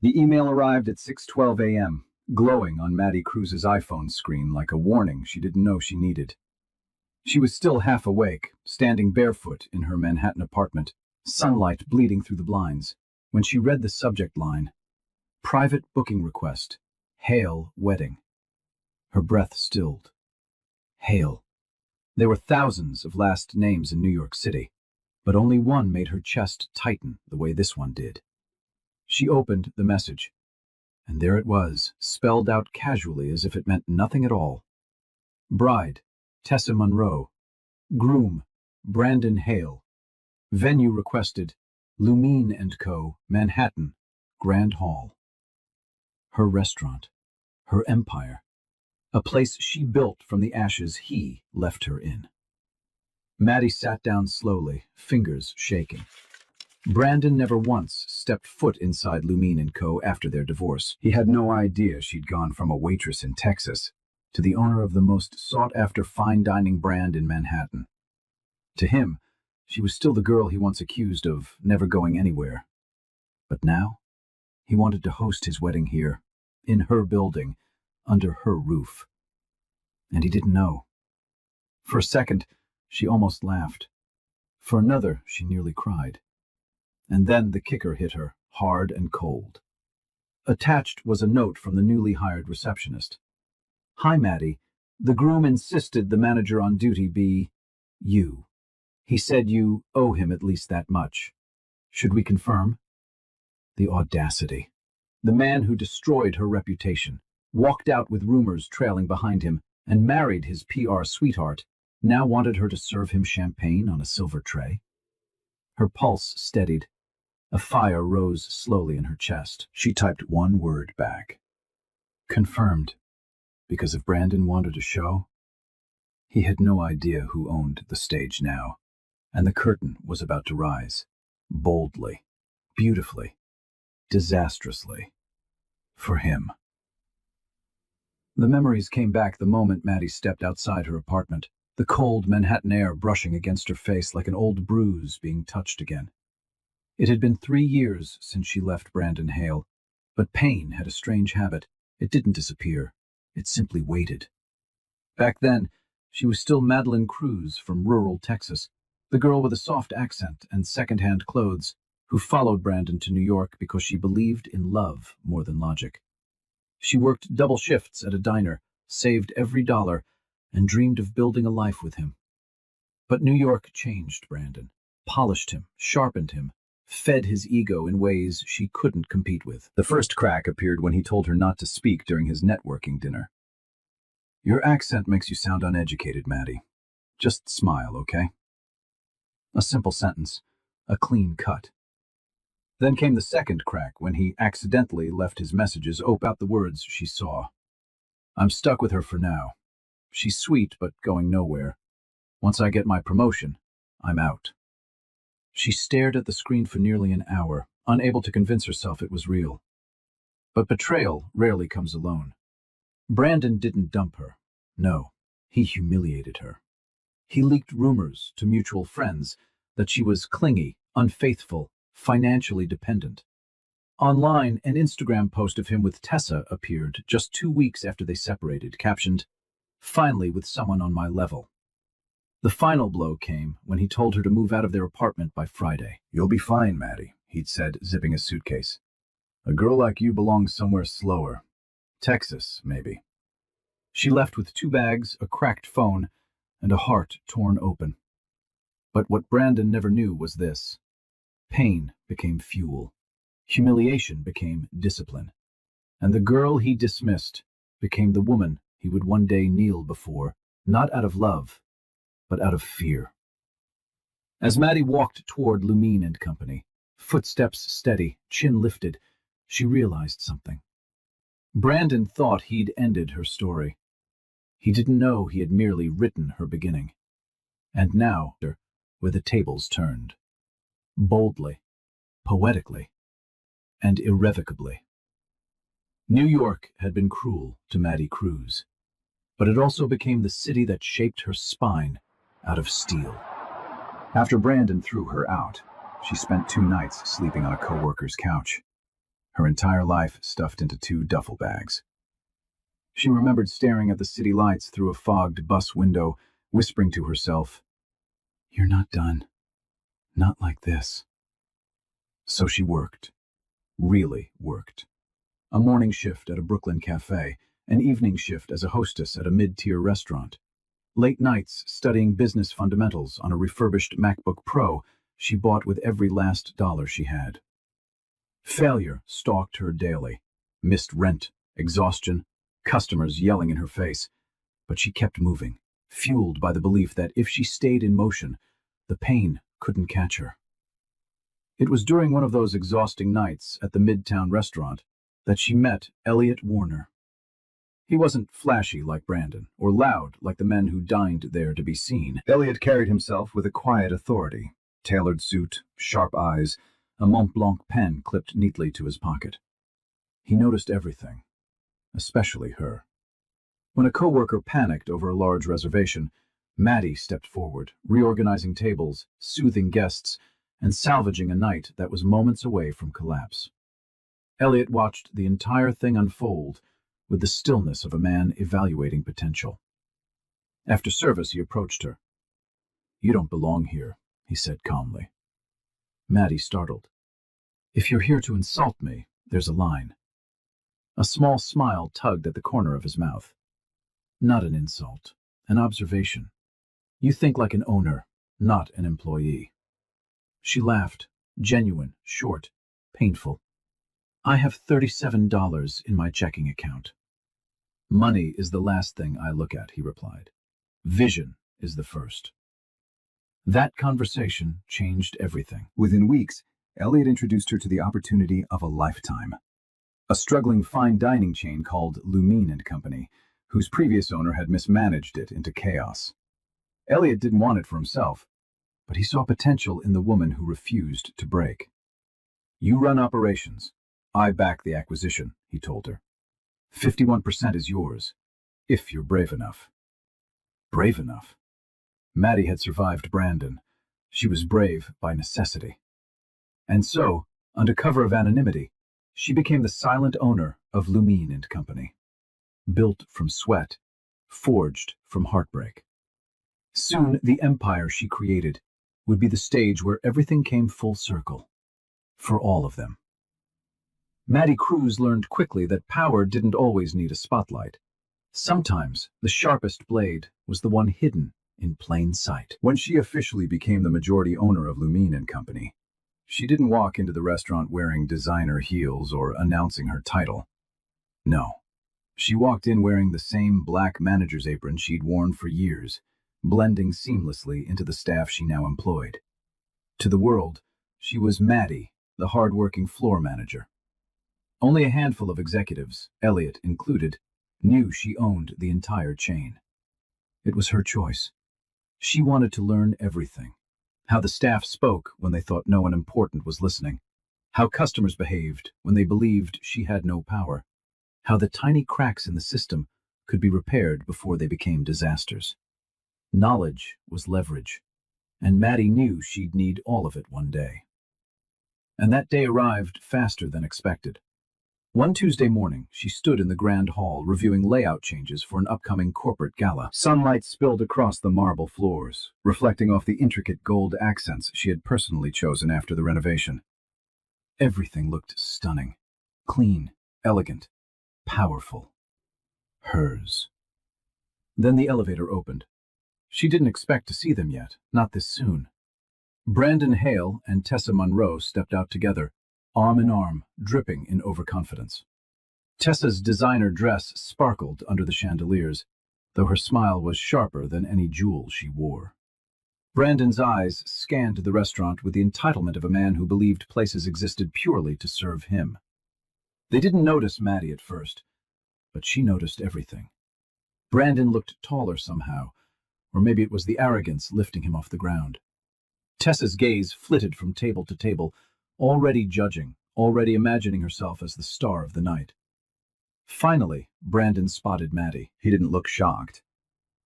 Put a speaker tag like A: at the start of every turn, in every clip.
A: The email arrived at 6:12 a.m., glowing on Maddie Cruz's iPhone screen like a warning she didn't know she needed. She was still half awake, standing barefoot in her Manhattan apartment, sunlight bleeding through the blinds, when she read the subject line, "Private booking request. Hale wedding." Her breath stilled. Hale. There were thousands of last names in New York City, but only one made her chest tighten the way this one did. She opened the message, and there it was, spelled out casually as if it meant nothing at all. Bride, Tessa Monroe. Groom, Brandon Hale. Venue requested, Lumine & Co., Manhattan, Grand Hall. Her restaurant, her empire, a place she built from the ashes he left her in. Maddie sat down slowly, fingers shaking. Brandon never once stepped foot inside Lumine & Co. after their divorce. He had no idea she'd gone from a waitress in Texas to the owner of the most sought-after fine dining brand in Manhattan. To him, she was still the girl he once accused of never going anywhere. But now, he wanted to host his wedding here, in her building, under her roof. And he didn't know. For a second, she almost laughed. For another, she nearly cried. And then the kicker hit her, hard and cold. Attached was a note from the newly hired receptionist. "Hi, Maddie. The groom insisted the manager on duty be you. He said you owe him at least that much. Should we confirm?" The audacity. The man who destroyed her reputation, walked out with rumors trailing behind him, and married his PR sweetheart, now wanted her to serve him champagne on a silver tray. Her pulse steadied. A fire rose slowly in her chest. She typed one word back. Confirmed. Because if Brandon wanted a show, he had no idea who owned the stage now, and the curtain was about to rise, boldly, beautifully, disastrously, for him. The memories came back the moment Maddie stepped outside her apartment, the cold Manhattan air brushing against her face like an old bruise being touched again. It had been 3 years since she left Brandon Hale, but pain had a strange habit. It didn't disappear. It simply waited. Back then, she was still Madeline Cruz from rural Texas, the girl with a soft accent and second-hand clothes, who followed Brandon to New York because she believed in love more than logic. She worked double shifts at a diner, saved every dollar, and dreamed of building a life with him. But New York changed Brandon, polished him, sharpened him, fed his ego in ways she couldn't compete with. The first crack appeared when he told her not to speak during his networking dinner. "Your accent makes you sound uneducated, Maddie. Just smile, okay?" A simple sentence, a clean cut. Then came the second crack when he accidentally left his messages out the words she saw. "I'm stuck with her for now. She's sweet, but going nowhere. Once I get my promotion, I'm out." She stared at the screen for nearly an hour, unable to convince herself it was real. But betrayal rarely comes alone. Brandon didn't dump her. No, he humiliated her. He leaked rumors to mutual friends that she was clingy, unfaithful, financially dependent. Online, an Instagram post of him with Tessa appeared just 2 weeks after they separated, captioned, "Finally with someone on my level." The final blow came when he told her to move out of their apartment by Friday. "You'll be fine, Maddie," he'd said, zipping a suitcase. "A girl like you belongs somewhere slower. Texas, maybe." She left with 2 bags, a cracked phone, and a heart torn open. But what Brandon never knew was this. Pain became fuel. Humiliation became discipline. And the girl he dismissed became the woman he would one day kneel before, not out of love, but out of fear. As Maddie walked toward Lumine & Company, footsteps steady, chin lifted, she realized something. Brandon thought he'd ended her story. He didn't know he had merely written her beginning. And now, where the tables turned. Boldly, poetically, and irrevocably. New York had been cruel to Maddie Cruz, but it also became the city that shaped her spine out of steel. After Brandon threw her out, she spent 2 nights sleeping on a coworker's couch. her entire life stuffed into 2 duffel bags. She remembered staring at the city lights through a fogged bus window, whispering to herself, "You're not done. Not like this." So she worked. Really worked. A morning shift at a Brooklyn cafe, an evening shift as a hostess at a mid-tier restaurant. Late nights studying business fundamentals on a refurbished MacBook Pro she bought with every last dollar she had. Failure stalked her daily. Missed rent, exhaustion, customers yelling in her face. But she kept moving, fueled by the belief that if she stayed in motion, the pain couldn't catch her. It was during one of those exhausting nights at the Midtown restaurant that she met Elliot Warner. He wasn't flashy like Brandon, or loud like the men who dined there to be seen. Elliot carried himself with a quiet authority, tailored suit, sharp eyes, a Mont Blanc pen clipped neatly to his pocket. He noticed everything, especially her. When a coworker panicked over a large reservation, Maddie stepped forward, reorganizing tables, soothing guests, and salvaging a night that was moments away from collapse. Elliot watched the entire thing unfold with the stillness of a man evaluating potential. After service, he approached her. "You don't belong here," he said calmly. Maddie startled. "If you're here to insult me, there's a line." A small smile tugged at the corner of his mouth. "Not an insult, an observation. You think like an owner, not an employee." She laughed, genuine, short, painful. "I have $37 in my checking account." "Money is the last thing I look at," he replied. "Vision is the first." That conversation changed everything. Within weeks, Elliot introduced her to the opportunity of a lifetime. A struggling fine dining chain called Lumine & Company, whose previous owner had mismanaged it into chaos. Elliot didn't want it for himself, but he saw potential in the woman who refused to break. "You run operations. I back the acquisition," he told her. 51% is yours, if you're brave enough." Brave enough? Maddie had survived Brandon. She was brave by necessity. And so, under cover of anonymity, she became the silent owner of Lumine & Company. Built from sweat, forged from heartbreak. Soon, the empire she created would be the stage where everything came full circle. For all of them. Maddie Cruz learned quickly that power didn't always need a spotlight. Sometimes, the sharpest blade was the one hidden in plain sight. When she officially became the majority owner of Lumine & Company, she didn't walk into the restaurant wearing designer heels or announcing her title. No. She walked in wearing the same black manager's apron she'd worn for years, blending seamlessly into the staff she now employed. To the world, she was Maddie, the hard-working floor manager. Only a handful of executives, Elliot included, knew she owned the entire chain. It was her choice. She wanted to learn everything. How the staff spoke when they thought no one important was listening. How customers behaved when they believed she had no power. How the tiny cracks in the system could be repaired before they became disasters. Knowledge was leverage, and Maddie knew she'd need all of it one day. And that day arrived faster than expected. One Tuesday morning, she stood in the grand hall reviewing layout changes for an upcoming corporate gala. Sunlight spilled across the marble floors, reflecting off the intricate gold accents she had personally chosen after the renovation. Everything looked stunning, clean, elegant, powerful. Hers. Then the elevator opened. She didn't expect to see them yet, not this soon. Brandon Hale and Tessa Monroe stepped out together, arm in arm, dripping in overconfidence. Tessa's designer dress sparkled under the chandeliers, though her smile was sharper than any jewel she wore. Brandon's eyes scanned the restaurant with the entitlement of a man who believed places existed purely to serve him. They didn't notice Maddie at first, but she noticed everything. Brandon looked taller somehow, or maybe it was the arrogance lifting him off the ground. Tessa's gaze flitted from table to table, already judging, already imagining herself as the star of the night. Finally, Brandon spotted Maddie. He didn't look shocked.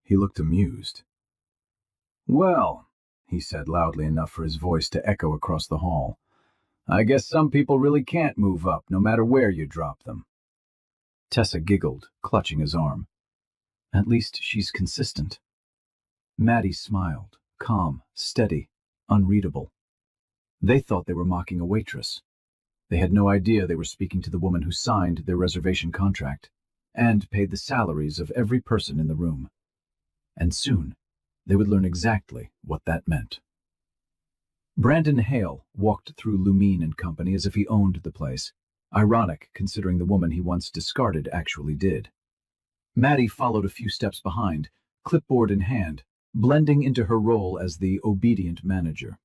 A: He looked amused. "Well," he said loudly enough for his voice to echo across the hall, I guess some people really can't move up, no matter where you drop them. Tessa giggled, clutching his arm. At least she's consistent. Maddie smiled, calm, steady, unreadable. They thought they were mocking a waitress. They had no idea they were speaking to the woman who signed their reservation contract and paid the salaries of every person in the room. And soon, they would learn exactly what that meant. Brandon Hale walked through Lumine and Company as if he owned the place, ironic considering the woman he once discarded actually did. Maddie followed a few steps behind, clipboard in hand, blending into her role as the obedient manager.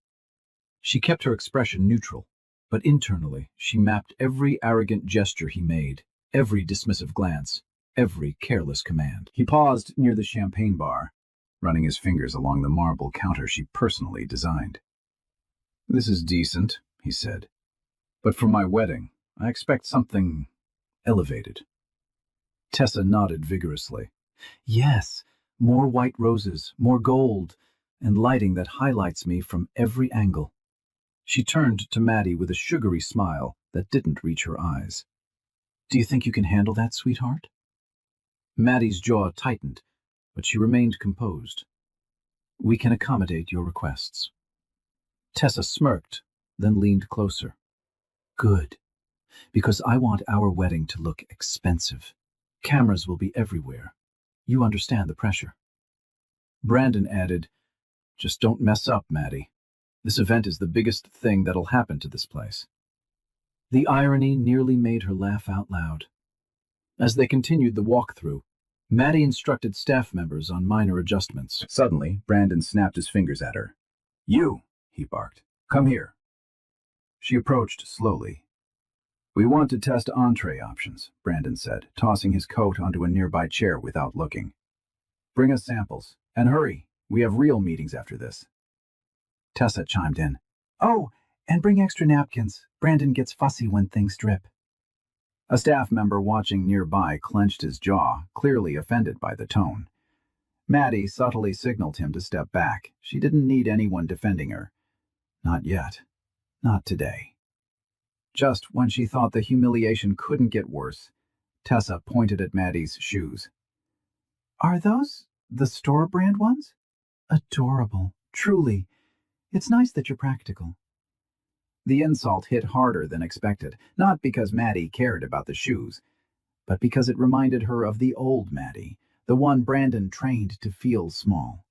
A: She kept her expression neutral, but internally she mapped every arrogant gesture he made, every dismissive glance, every careless command. He paused near the champagne bar, running his fingers along the marble counter she personally designed. "This is decent," he said, "but for my wedding, I expect something elevated." Tessa nodded vigorously. "Yes, more white roses, more gold, and lighting that highlights me from every angle." She turned to Maddie with a sugary smile that didn't reach her eyes. "Do you think you can handle that, sweetheart?" Maddie's jaw tightened, but she remained composed. "We can accommodate your requests." Tessa smirked, then leaned closer. "Good, because I want our wedding to look expensive. Cameras will be everywhere. You understand the pressure." Brandon added, "Just don't mess up, Maddie. This event is the biggest thing that'll happen to this place." The irony nearly made her laugh out loud. As they continued the walkthrough, Maddie instructed staff members on minor adjustments. Suddenly, Brandon snapped his fingers at her. "You," he barked. "Come here." She approached slowly. "We want to test entree options," Brandon said, tossing his coat onto a nearby chair without looking. "Bring us samples. And hurry, we have real meetings after this." Tessa chimed in. "Oh, and bring extra napkins. Brandon gets fussy when things drip." A staff member watching nearby clenched his jaw, clearly offended by the tone. Maddie subtly signaled him to step back. She didn't need anyone defending her. Not yet. Not today. Just when she thought the humiliation couldn't get worse, Tessa pointed at Maddie's shoes. "Are those the store brand ones? Adorable, truly. It's nice that you're practical." The insult hit harder than expected, not because Maddie cared about the shoes, but because it reminded her of the old Maddie, the one Brandon trained to feel small.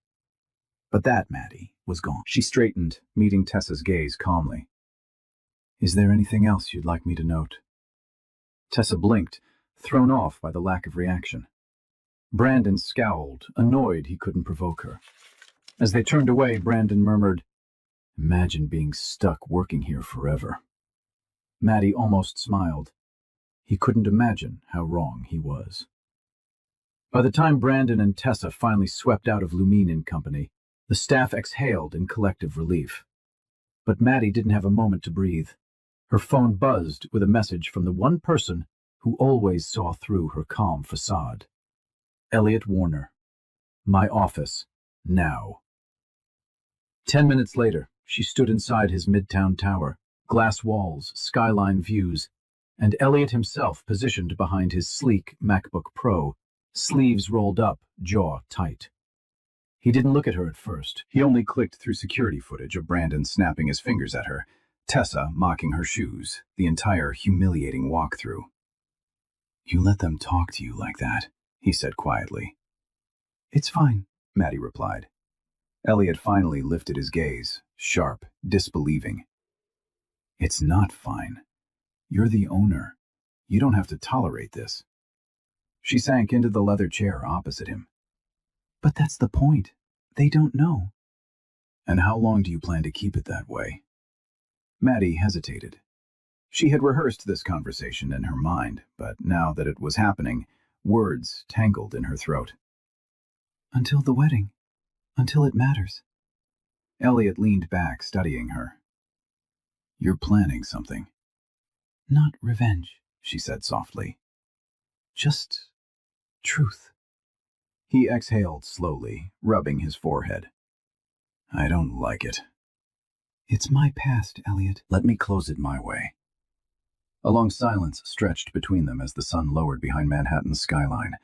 A: But that Maddie was gone. She straightened, meeting Tessa's gaze calmly. "Is there anything else you'd like me to note?" Tessa blinked, thrown off by the lack of reaction. Brandon scowled, annoyed he couldn't provoke her. As they turned away, Brandon murmured, "Imagine being stuck working here forever." Maddie almost smiled. He couldn't imagine how wrong he was. By the time Brandon and Tessa finally swept out of Lumine and Company, the staff exhaled in collective relief. But Maddie didn't have a moment to breathe. Her phone buzzed with a message from the one person who always saw through her calm facade. Elliot Warner. "My office. Now." 10 minutes later, she stood inside his midtown tower, glass walls, skyline views, and Elliot himself positioned behind his sleek MacBook Pro, sleeves rolled up, jaw tight. He didn't look at her at first. He only clicked through security footage of Brandon snapping his fingers at her, Tessa mocking her shoes, the entire humiliating walkthrough. "You let them talk to you like that," he said quietly. "It's fine," Maddie replied. Elliot finally lifted his gaze, sharp, disbelieving. "It's not fine. You're the owner. You don't have to tolerate this." She sank into the leather chair opposite him. "But that's the point. They don't know." "And how long do you plan to keep it that way?" Maddie hesitated. She had rehearsed this conversation in her mind, but now that it was happening, words tangled in her throat. "Until the wedding. Until it matters." Elliot leaned back, studying her. "You're planning something." "Not revenge," she said softly. "Just truth." He exhaled slowly, rubbing his forehead. "I don't like it." It's my past, Elliot. Let me close it my way. A long silence stretched between them as the sun lowered behind Manhattan's skyline.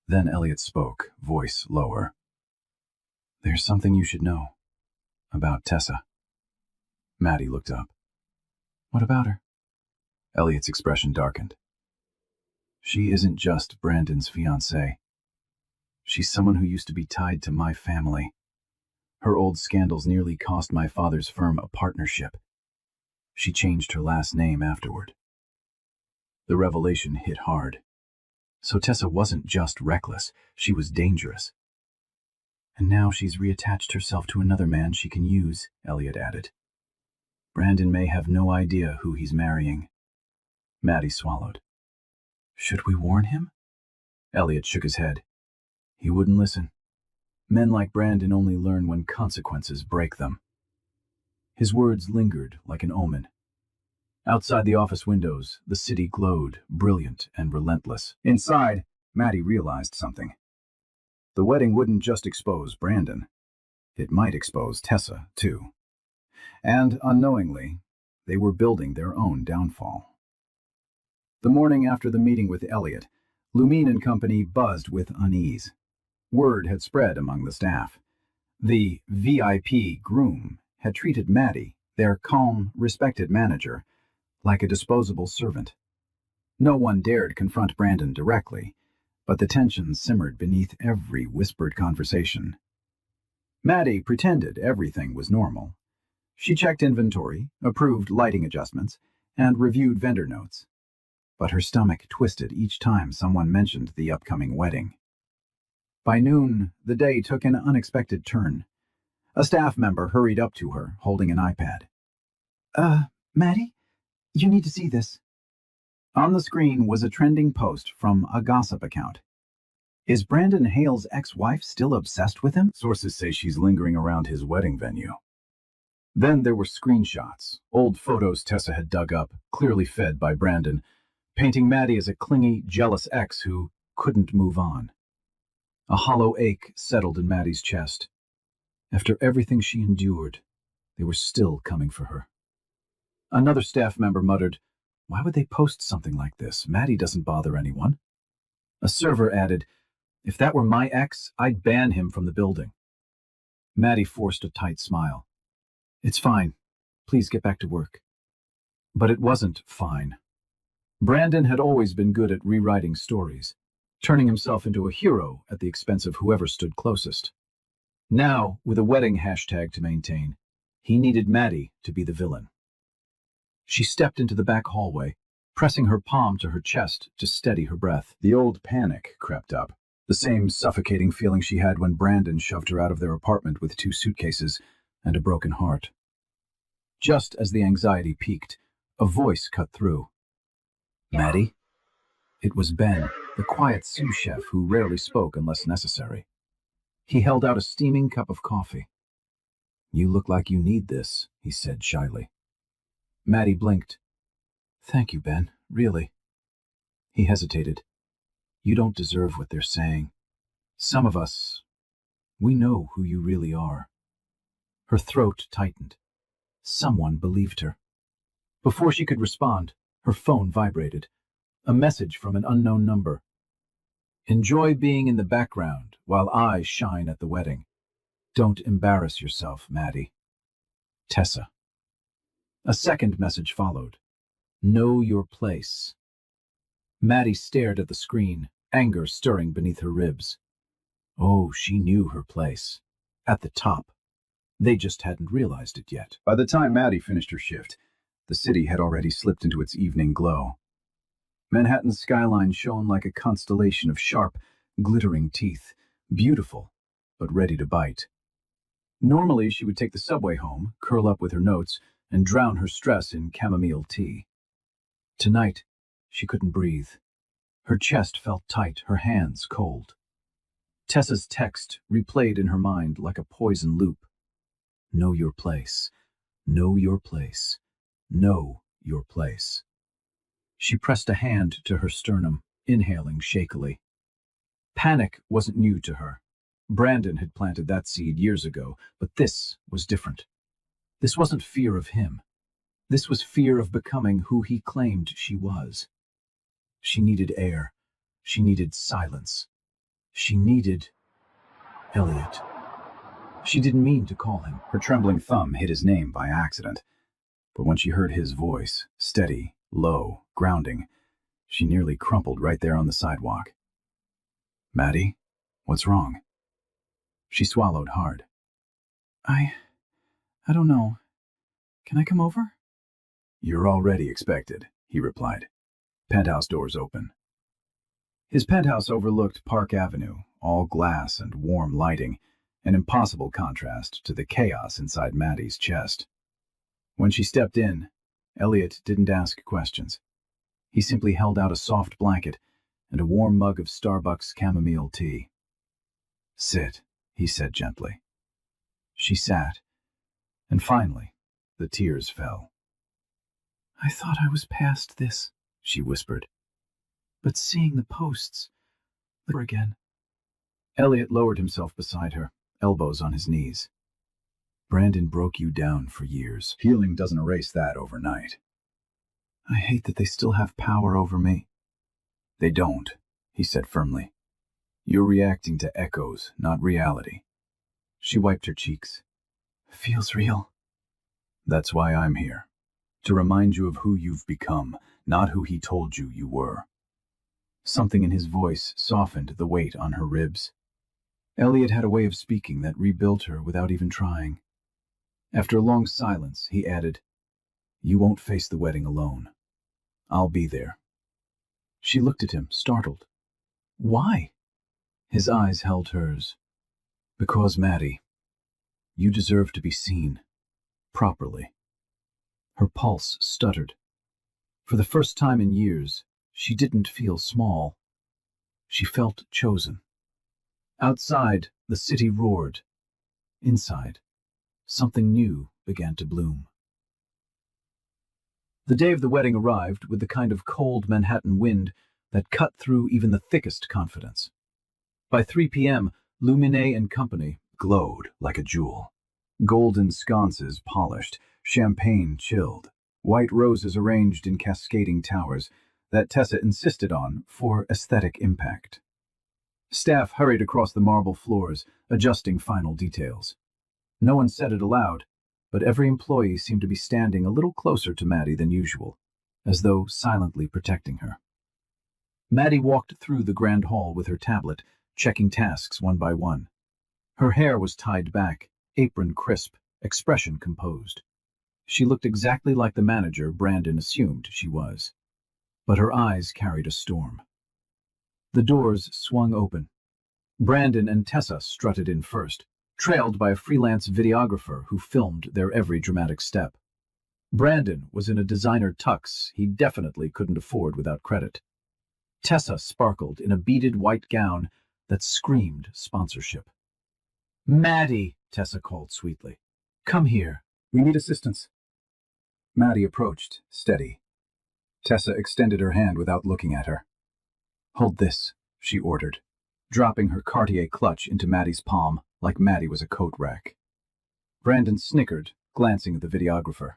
A: Then Elliot spoke, voice lower. There's something you should know. About Tessa. Maddie looked up. What about her? Elliot's expression darkened. She isn't just Brandon's fiancée. She's someone who used to be tied to my family. Her old scandals nearly cost my father's firm a partnership. She changed her last name afterward. The revelation hit hard. So Tessa wasn't just reckless, she was dangerous. And now she's reattached herself to another man she can use, Elliot added. Brandon may have no idea who he's marrying. Maddie swallowed. Should we warn him? Elliot shook his head. He wouldn't listen. Men like Brandon only learn when consequences break them. His words lingered like an omen. Outside the office windows, the city glowed, brilliant and relentless. Inside, Maddie realized something. The wedding wouldn't just expose Brandon. It might expose Tessa, too. And, unknowingly, they were building their own downfall. The morning after the meeting with Elliot, Lumine and company buzzed with unease. Word had spread among the staff. The VIP groom had treated Maddie, their calm, respected manager, like a disposable servant. No one dared confront Brandon directly, but the tension simmered beneath every whispered conversation. Maddie pretended everything was normal. She checked inventory, approved lighting adjustments, and reviewed vendor notes. But her stomach twisted each time someone mentioned the upcoming wedding. By noon, the day took an unexpected turn. A staff member hurried up to her, holding an iPad. Maddie? You need to see this. On the screen was a trending post from a gossip account. Is Brandon Hale's ex-wife still obsessed with him? Sources say she's lingering around his wedding venue. Then there were screenshots, old photos Tessa had dug up, clearly fed by Brandon, painting Maddie as a clingy, jealous ex who couldn't move on. A hollow ache settled in Maddie's chest. After everything she endured, they were still coming for her. Another staff member muttered, "Why would they post something like this? Maddie doesn't bother anyone." A server added, "If that were my ex, I'd ban him from the building." Maddie forced a tight smile. "It's fine. Please get back to work." But it wasn't fine. Brandon had always been good at rewriting stories, turning himself into a hero at the expense of whoever stood closest. Now, with a wedding hashtag to maintain, he needed Maddie to be the villain. She stepped into the back hallway, pressing her palm to her chest to steady her breath. The old panic crept up, the same suffocating feeling she had when Brandon shoved her out of their apartment with 2 suitcases and a broken heart. Just as the anxiety peaked, a voice cut through. "Maddie?" It was Ben, the quiet sous chef who rarely spoke unless necessary. He held out a steaming cup of coffee. "You look like you need this," he said shyly. Maddie blinked. "Thank you, Ben, really." He hesitated. "You don't deserve what they're saying. Some of us, we know who you really are." Her throat tightened. Someone believed her. Before she could respond, her phone vibrated. A message from an unknown number. "Enjoy being in the background while I shine at the wedding. Don't embarrass yourself, Maddie. Tessa." A second message followed. "Know your place." Maddie stared at the screen, anger stirring beneath her ribs. Oh, she knew her place. At the top. They just hadn't realized it yet. By the time Maddie finished her shift, the city had already slipped into its evening glow. Manhattan's skyline shone like a constellation of sharp, glittering teeth, beautiful, but ready to bite. Normally, she would take the subway home, curl up with her notes, and drown her stress in chamomile tea. Tonight, she couldn't breathe. Her chest felt tight, her hands cold. Tessa's text replayed in her mind like a poison loop. Know your place. Know your place. Know your place. She pressed a hand to her sternum, inhaling shakily. Panic wasn't new to her. Brandon had planted that seed years ago, but this was different. This wasn't fear of him. This was fear of becoming who he claimed she was. She needed air. She needed silence. She needed Elliot. She didn't mean to call him. Her trembling thumb hit his name by accident. But when she heard his voice, steady, low, grounding, she nearly crumpled right there on the sidewalk. "Maddie, what's wrong?" She swallowed hard. I don't know. Can I come over?" "You're already expected," he replied. Penthouse doors open. His penthouse overlooked Park Avenue, all glass and warm lighting, an impossible contrast to the chaos inside Maddie's chest. When she stepped in, Elliot didn't ask questions. He simply held out a soft blanket and a warm mug of Starbucks chamomile tea. "Sit," he said gently. She sat, and finally, the tears fell. "I thought I was past this," she whispered. "But seeing the posts over again." Elliot lowered himself beside her, elbows on his knees. "Brandon broke you down for years. Healing doesn't erase that overnight." "I hate that they still have power over me." "They don't," he said firmly. "You're reacting to echoes, not reality." She wiped her cheeks. "Feels real." "That's why I'm here. To remind you of who you've become, not who he told you you were." Something in his voice softened the weight on her ribs. Elliot had a way of speaking that rebuilt her without even trying. After a long silence, he added, "You won't face the wedding alone. I'll be there." She looked at him, startled. "Why?" His eyes held hers. "Because, Maddie, you deserve to be seen. Properly." Her pulse stuttered. For the first time in years, she didn't feel small. She felt chosen. Outside, the city roared. Inside, something new began to bloom. The day of the wedding arrived with the kind of cold Manhattan wind that cut through even the thickest confidence. By 3 p.m., Luminet and Company glowed like a jewel. Golden sconces polished, champagne chilled, white roses arranged in cascading towers that Tessa insisted on for aesthetic impact. Staff hurried across the marble floors, adjusting final details. No one said it aloud, but every employee seemed to be standing a little closer to Maddie than usual, as though silently protecting her. Maddie walked through the grand hall with her tablet, checking tasks one by one. Her hair was tied back, apron crisp, expression composed. She looked exactly like the manager Brandon assumed she was. But her eyes carried a storm. The doors swung open. Brandon and Tessa strutted in first, trailed by a freelance videographer who filmed their every dramatic step. Brandon was in a designer tux he definitely couldn't afford without credit. Tessa sparkled in a beaded white gown that screamed sponsorship. "Maddie," Tessa called sweetly. "Come here. We need assistance." Maddie approached, steady. Tessa extended her hand without looking at her. "Hold this," she ordered, dropping her Cartier clutch into Maddie's palm like Maddie was a coat rack. Brandon snickered, glancing at the videographer.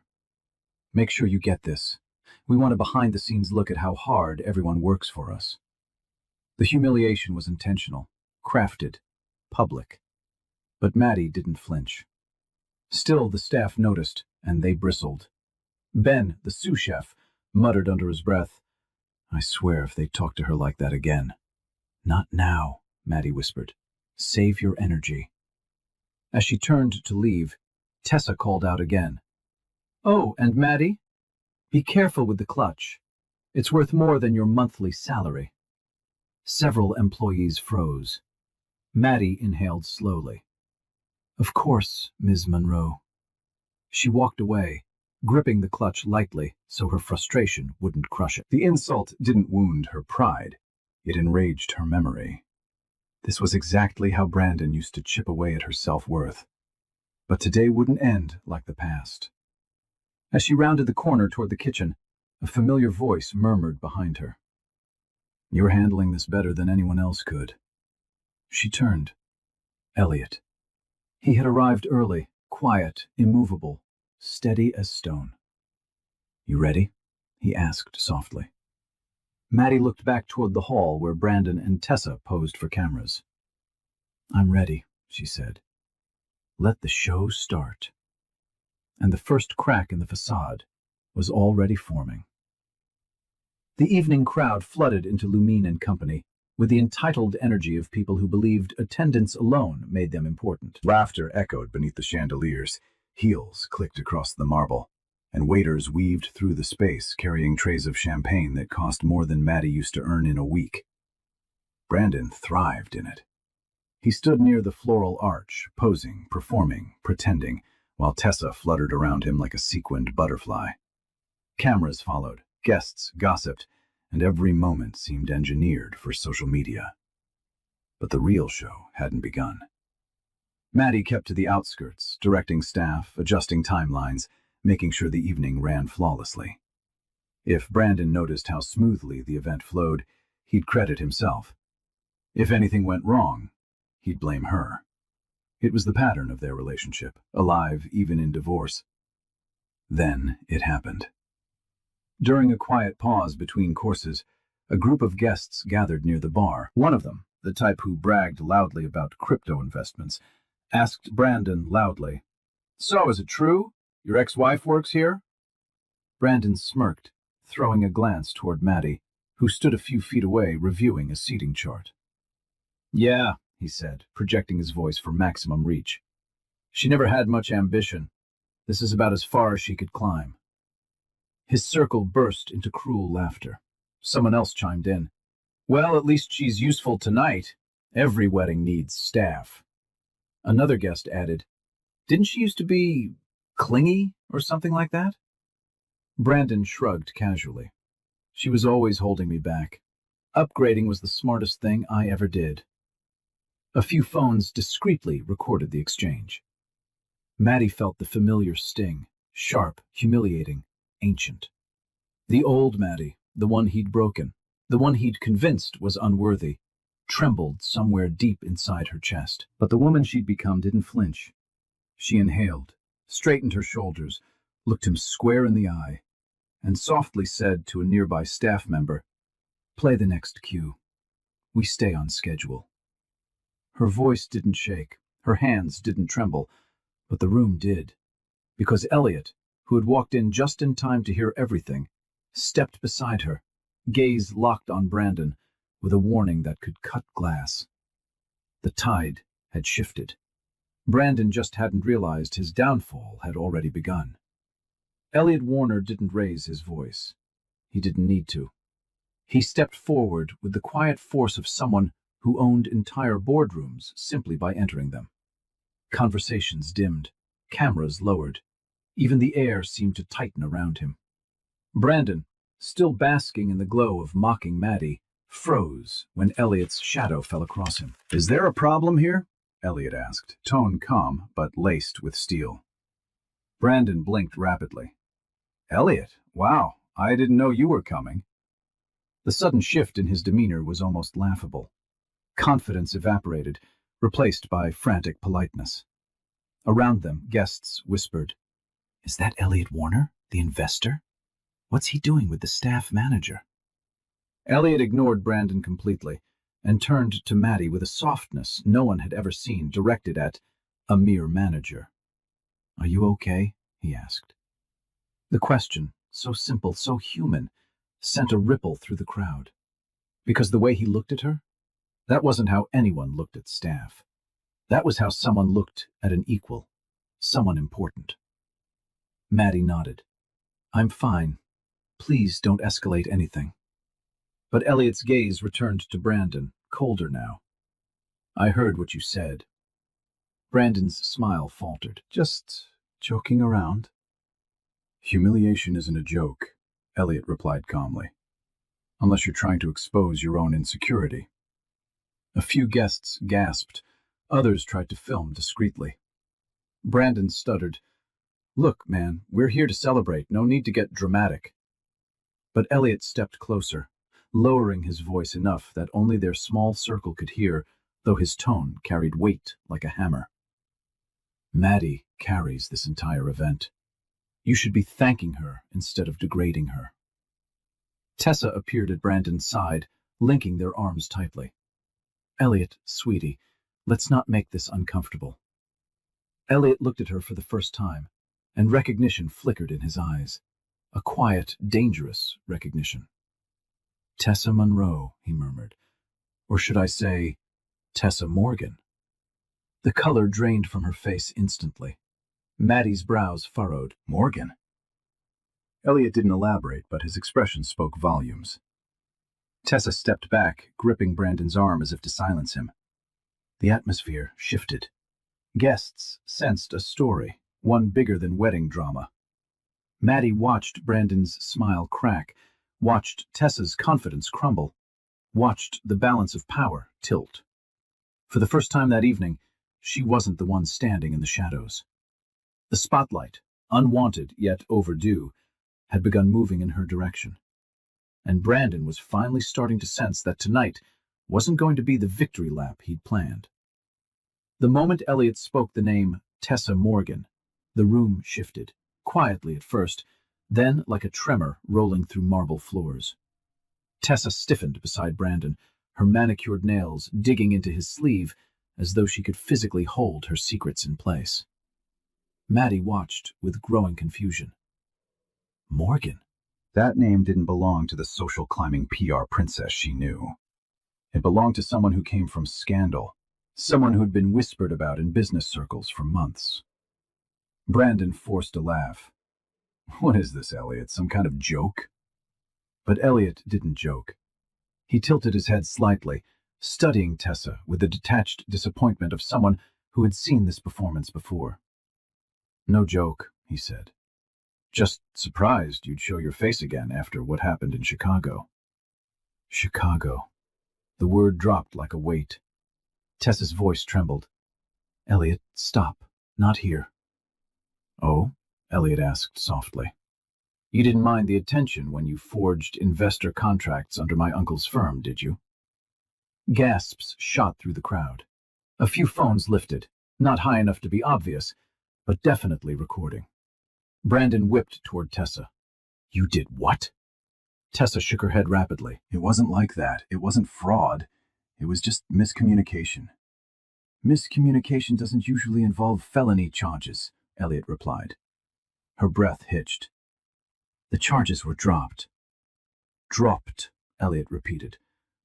A: "Make sure you get this. We want a behind-the-scenes look at how hard everyone works for us." The humiliation was intentional, crafted, public. But Maddie didn't flinch. Still, the staff noticed, and they bristled. Ben, the sous chef, muttered under his breath, "I swear if they talk to her like that again." "Not now," Maddie whispered. "Save your energy." As she turned to leave, Tessa called out again. "Oh, and Maddie, be careful with the clutch. It's worth more than your monthly salary." Several employees froze. Maddie inhaled slowly. "Of course, Ms. Monroe." She walked away, gripping the clutch lightly so her frustration wouldn't crush it. The insult didn't wound her pride. It enraged her memory. This was exactly how Brandon used to chip away at her self-worth. But today wouldn't end like the past. As she rounded the corner toward the kitchen, a familiar voice murmured behind her. "You're handling this better than anyone else could." She turned. Elliot. He had arrived early, quiet, immovable, steady as stone. "You ready?" he asked softly. Maddie looked back toward the hall where Brandon and Tessa posed for cameras. "I'm ready," she said. "Let the show start." And the first crack in the facade was already forming. The evening crowd flooded into Lumine and Company with the entitled energy of people who believed attendance alone made them important. Laughter echoed beneath the chandeliers, heels clicked across the marble, and waiters weaved through the space carrying trays of champagne that cost more than Maddie used to earn in a week. Brandon thrived in it. He stood near the floral arch, posing, performing, pretending, while Tessa fluttered around him like a sequined butterfly. Cameras followed, guests gossiped, and every moment seemed engineered for social media. But the real show hadn't begun. Maddie kept to the outskirts, directing staff, adjusting timelines, making sure the evening ran flawlessly. If Brandon noticed how smoothly the event flowed, he'd credit himself. If anything went wrong, he'd blame her. It was the pattern of their relationship, alive even in divorce. Then it happened. During a quiet pause between courses, a group of guests gathered near the bar. One of them, the type who bragged loudly about crypto investments, asked Brandon loudly, "So, is it true? Your ex-wife works here?" Brandon smirked, throwing a glance toward Maddie, who stood a few feet away reviewing a seating chart. "Yeah," he said, projecting his voice for maximum reach. "She never had much ambition. This is about as far as she could climb." His circle burst into cruel laughter. Someone else chimed in. "Well, at least she's useful tonight. Every wedding needs staff." Another guest added, "Didn't she used to be clingy or something like that?" Brandon shrugged casually. "She was always holding me back. Upgrading was the smartest thing I ever did." A few phones discreetly recorded the exchange. Maddie felt the familiar sting, sharp, humiliating, ancient. The old Maddie, the one he'd broken, the one he'd convinced was unworthy, trembled somewhere deep inside her chest. But the woman she'd become didn't flinch. She inhaled, straightened her shoulders, looked him square in the eye, and softly said to a nearby staff member, "Play the next cue. We stay on schedule." Her voice didn't shake, her hands didn't tremble, but the room did, because Elliot, who had walked in just in time to hear everything, stepped beside her, gaze locked on Brandon, with a warning that could cut glass. The tide had shifted. Brandon just hadn't realized his downfall had already begun. Elliot Warner didn't raise his voice. He didn't need to. He stepped forward with the quiet force of someone who owned entire boardrooms simply by entering them. Conversations dimmed, cameras lowered. Even the air seemed to tighten around him. Brandon, still basking in the glow of mocking Maddie, froze when Elliot's shadow fell across him. "Is there a problem here?" Elliot asked, tone calm but laced with steel. Brandon blinked rapidly. "Elliot, wow, I didn't know you were coming." The sudden shift in his demeanor was almost laughable. Confidence evaporated, replaced by frantic politeness. Around them, guests whispered, "Is that Elliot Warner, the investor? What's he doing with the staff manager?" Elliot ignored Brandon completely and turned to Maddie with a softness no one had ever seen directed at a mere manager. "Are you okay?" he asked. The question, so simple, so human, sent a ripple through the crowd. Because the way he looked at her, that wasn't how anyone looked at staff. That was how someone looked at an equal, someone important. Maddie nodded. "I'm fine. Please don't escalate anything." But Elliot's gaze returned to Brandon, colder now. "I heard what you said." Brandon's smile faltered. "Just joking around." "Humiliation isn't a joke," Elliot replied calmly. "Unless you're trying to expose your own insecurity." A few guests gasped. Others tried to film discreetly. Brandon stuttered, "Look, man, we're here to celebrate. No need to get dramatic." But Elliot stepped closer, lowering his voice enough that only their small circle could hear, though his tone carried weight like a hammer. "Maddie carries this entire event. You should be thanking her instead of degrading her. Tessa appeared at Brandon's side, linking their arms tightly. Elliot, sweetie, let's not make this uncomfortable. Elliot looked at her for the first time, and recognition flickered in his eyes. A quiet, dangerous recognition. Tessa Monroe, he murmured. Or should I say, Tessa Morgan? The color drained from her face instantly. Maddie's brows furrowed. Morgan? Elliot didn't elaborate, but his expression spoke volumes. Tessa stepped back, gripping Brandon's arm as if to silence him. The atmosphere shifted. Guests sensed a story, one bigger than wedding drama. Maddie watched Brandon's smile crack, watched Tessa's confidence crumble, watched the balance of power tilt. For the first time that evening, she wasn't the one standing in the shadows. The spotlight, unwanted yet overdue, had begun moving in her direction. And Brandon was finally starting to sense that tonight wasn't going to be the victory lap he'd planned. The moment Elliot spoke the name Tessa Morgan, the room shifted, quietly at first, then like a tremor rolling through marble floors. Tessa stiffened beside Brandon, her manicured nails digging into his sleeve as though she could physically hold her secrets in place. Maddie watched with growing confusion. Morgan? That name didn't belong to the social climbing PR princess she knew. It belonged to someone who came from scandal, someone who'd been whispered about in business circles for months. Brandon forced a laugh. What is this, Elliot? Some kind of joke? But Elliot didn't joke. He tilted his head slightly, studying Tessa with the detached disappointment of someone who had seen this performance before. No joke, he said. Just surprised you'd show your face again after what happened in Chicago. Chicago. The word dropped like a weight. Tessa's voice trembled. Elliot, stop. Not here. Oh? Elliot asked softly. You didn't mind the attention when you forged investor contracts under my uncle's firm, did you? Gasps shot through the crowd. A few phones lifted, not high enough to be obvious, but definitely recording. Brandon whipped toward Tessa. You did what? Tessa shook her head rapidly. It wasn't like that. It wasn't fraud. It was just miscommunication. Miscommunication doesn't usually involve felony charges, Elliot replied. Her breath hitched. The charges were dropped. Dropped, Elliot repeated,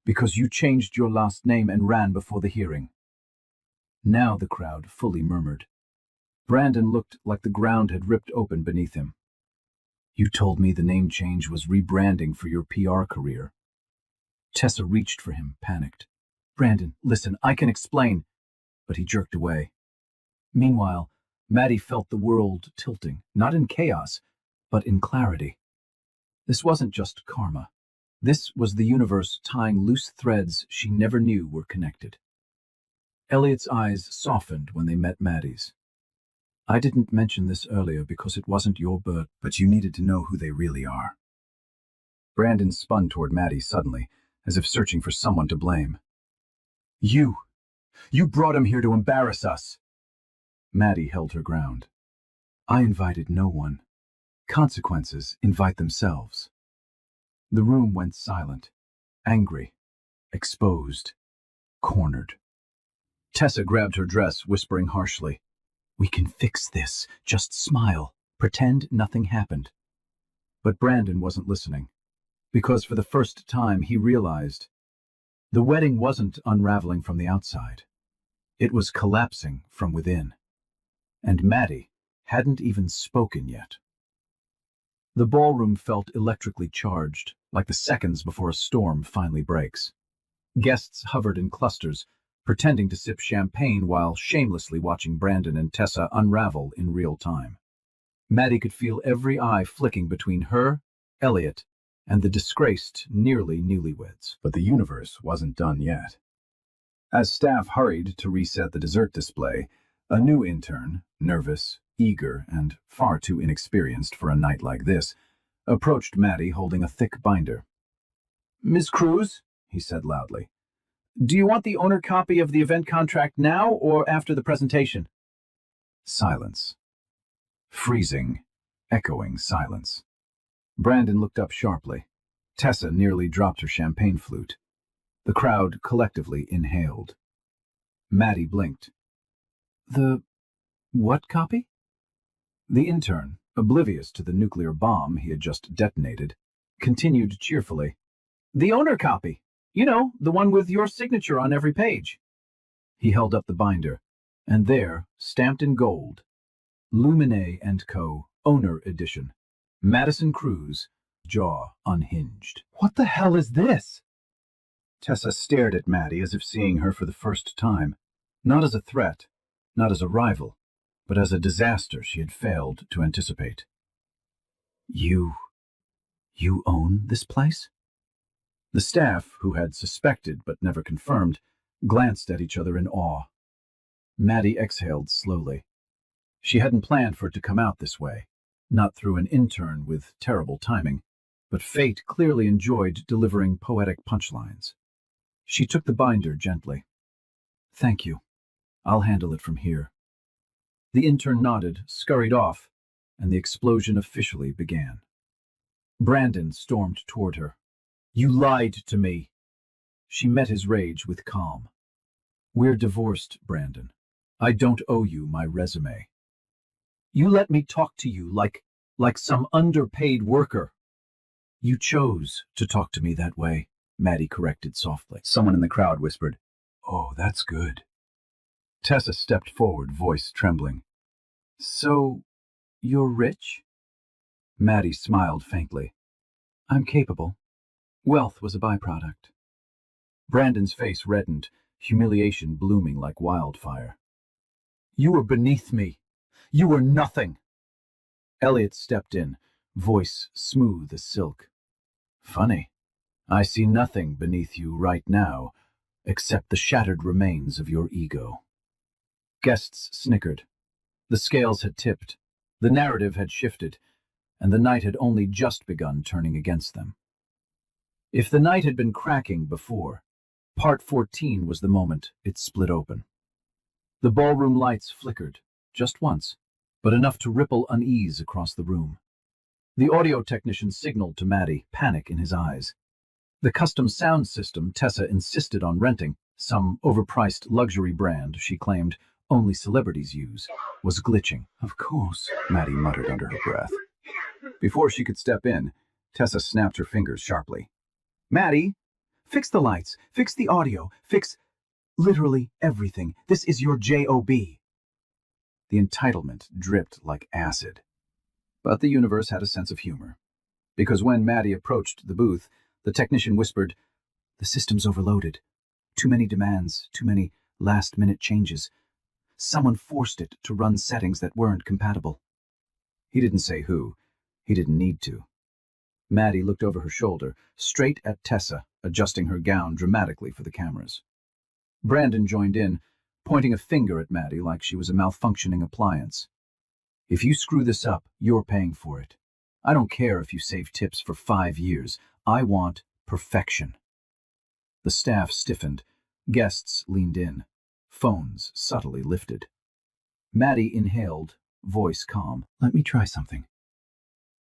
A: because you changed your last name and ran before the hearing. Now the crowd fully murmured. Brandon looked like the ground had ripped open beneath him. You told me the name change was rebranding for your PR career. Tessa reached for him, panicked. Brandon, listen, I can explain. But he jerked away. Meanwhile, Maddie felt the world tilting, not in chaos, but in clarity. This wasn't just karma. This was the universe tying loose threads she never knew were connected. Elliot's eyes softened when they met Maddie's. I didn't mention this earlier because it wasn't your birth, but you needed to know who they really are. Brandon spun toward Maddie suddenly, as if searching for someone to blame. You brought him here to embarrass us. Maddie held her ground. I invited no one. Consequences invite themselves. The room went silent, angry, exposed, cornered. Tessa grabbed her dress, whispering harshly, We can fix this. Just smile. Pretend nothing happened. But Brandon wasn't listening, because for the first time he realized the wedding wasn't unraveling from the outside. It was collapsing from within. And Maddie hadn't even spoken yet. The ballroom felt electrically charged, like the seconds before a storm finally breaks. Guests hovered in clusters, pretending to sip champagne while shamelessly watching Brandon and Tessa unravel in real time. Maddie could feel every eye flicking between her, Elliot, and the disgraced, nearly newlyweds. But the universe wasn't done yet. As staff hurried to reset the dessert display, a new intern, nervous, eager, and far too inexperienced for a night like this, approached Maddie holding a thick binder. Ms. Cruz, he said loudly, do you want the owner copy of the event contract now or after the presentation? Silence. Freezing, echoing silence. Brandon looked up sharply. Tessa nearly dropped her champagne flute. The crowd collectively inhaled. Maddie blinked. The what copy? The intern, oblivious to the nuclear bomb he had just detonated, continued cheerfully. The owner copy. You know, the one with your signature on every page. He held up the binder, and there, stamped in gold, Lumine & Co., Owner Edition. Madison Cruz, jaw unhinged. What the hell is this? Tessa stared at Maddie as if seeing her for the first time, not as a threat, not as a rival, but as a disaster she had failed to anticipate. You own this place? The staff, who had suspected but never confirmed, glanced at each other in awe. Maddie exhaled slowly. She hadn't planned for it to come out this way, not through an intern with terrible timing, but fate clearly enjoyed delivering poetic punchlines. She took the binder gently. Thank you. I'll handle it from here. The intern nodded, scurried off, and the explosion officially began. Brandon stormed toward her. You lied to me. She met his rage with calm. We're divorced, Brandon. I don't owe you my resume. You let me talk to you like some underpaid worker. You chose to talk to me that way, Maddie corrected softly. Someone in the crowd whispered, Oh, that's good. Tessa stepped forward, voice trembling. So, you're rich? Maddie smiled faintly. I'm capable. Wealth was a byproduct. Brandon's face reddened, humiliation blooming like wildfire. You were beneath me. You were nothing. Elliot stepped in, voice smooth as silk. Funny. I see nothing beneath you right now, except the shattered remains of your ego. Guests snickered. The scales had tipped, the narrative had shifted, and the night had only just begun turning against them. If the night had been cracking before, part 14 was the moment it split open. The ballroom lights flickered, just once, but enough to ripple unease across the room. The audio technician signaled to Maddie, panic in his eyes. The custom sound system Tessa insisted on renting, some overpriced luxury brand she claimed only celebrities use, was glitching. Of course, Maddie muttered under her breath. Before she could step in, Tessa snapped her fingers sharply. Maddie, fix the lights, fix the audio, fix literally everything. This is your job. The entitlement dripped like acid. But the universe had a sense of humor. Because when Maddie approached the booth, the technician whispered, The system's overloaded. Too many demands, too many last-minute changes. Someone forced it to run settings that weren't compatible. He didn't say who. He didn't need to. Maddie looked over her shoulder, straight at Tessa, adjusting her gown dramatically for the cameras. Brandon joined in, pointing a finger at Maddie like she was a malfunctioning appliance. If you screw this up, you're paying for it. I don't care if you save tips for 5 years. I want perfection. The staff stiffened. Guests leaned in. Phones subtly lifted. Maddie inhaled, voice calm. Let me try something.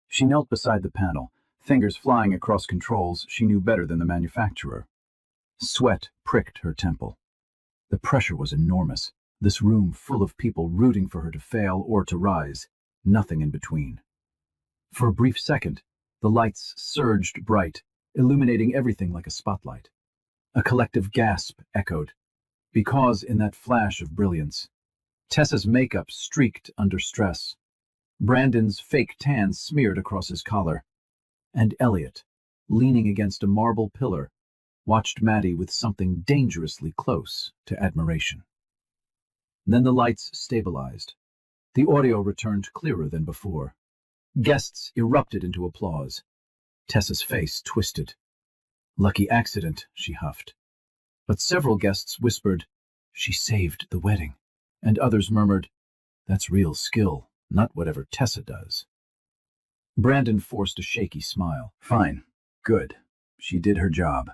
A: She knelt beside the panel, fingers flying across controls she knew better than the manufacturer. Sweat pricked her temple. The pressure was enormous, this room full of people rooting for her to fail or to rise, nothing in between. For a brief second, the lights surged bright, illuminating everything like a spotlight. A collective gasp echoed, because in that flash of brilliance, Tessa's makeup streaked under stress, Brandon's fake tan smeared across his collar, and Elliot, leaning against a marble pillar, watched Maddie with something dangerously close to admiration. Then the lights stabilized. The audio returned clearer than before. Guests erupted into applause. Tessa's face twisted. Lucky accident, she huffed. But several guests whispered, She saved the wedding. And others murmured, That's real skill, not whatever Tessa does. Brandon forced a shaky smile. Fine. Good. She did her job.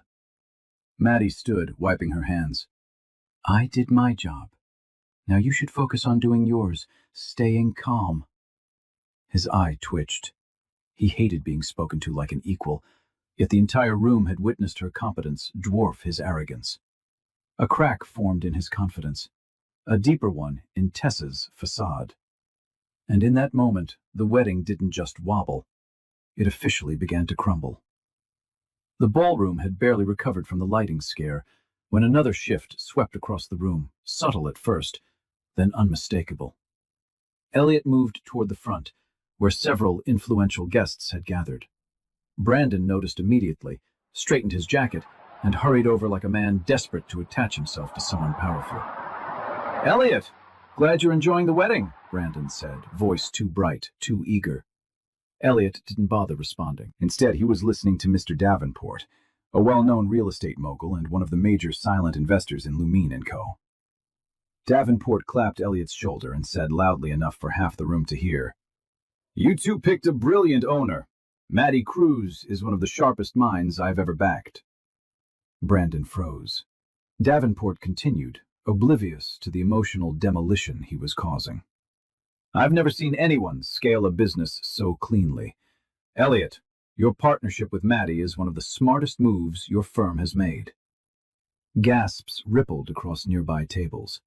A: Maddie stood, wiping her hands. I did my job. Now you should focus on doing yours, staying calm. His eye twitched. He hated being spoken to like an equal, yet the entire room had witnessed her competence dwarf his arrogance. A crack formed in his confidence, a deeper one in Tessa's facade. And in that moment, the wedding didn't just wobble. It officially began to crumble. The ballroom had barely recovered from the lighting scare when another shift swept across the room, subtle at first, then unmistakable. Elliot moved toward the front, where several influential guests had gathered. Brandon noticed immediately, straightened his jacket, and hurried over like a man desperate to attach himself to someone powerful. "Elliot, glad you're enjoying the wedding," Brandon said, voice too bright, too eager. Elliot didn't bother responding. Instead, he was listening to Mr. Davenport, a well-known real estate mogul and one of the major silent investors in Lumine & Co. Davenport clapped Elliot's shoulder and said loudly enough for half the room to hear, "You two picked a brilliant owner. Maddie Cruz is one of the sharpest minds I've ever backed." Brandon froze. Davenport continued, oblivious to the emotional demolition he was causing. "I've never seen anyone scale a business so cleanly. Elliot, your partnership with Maddie is one of the smartest moves your firm has made." Gasps rippled across nearby tables.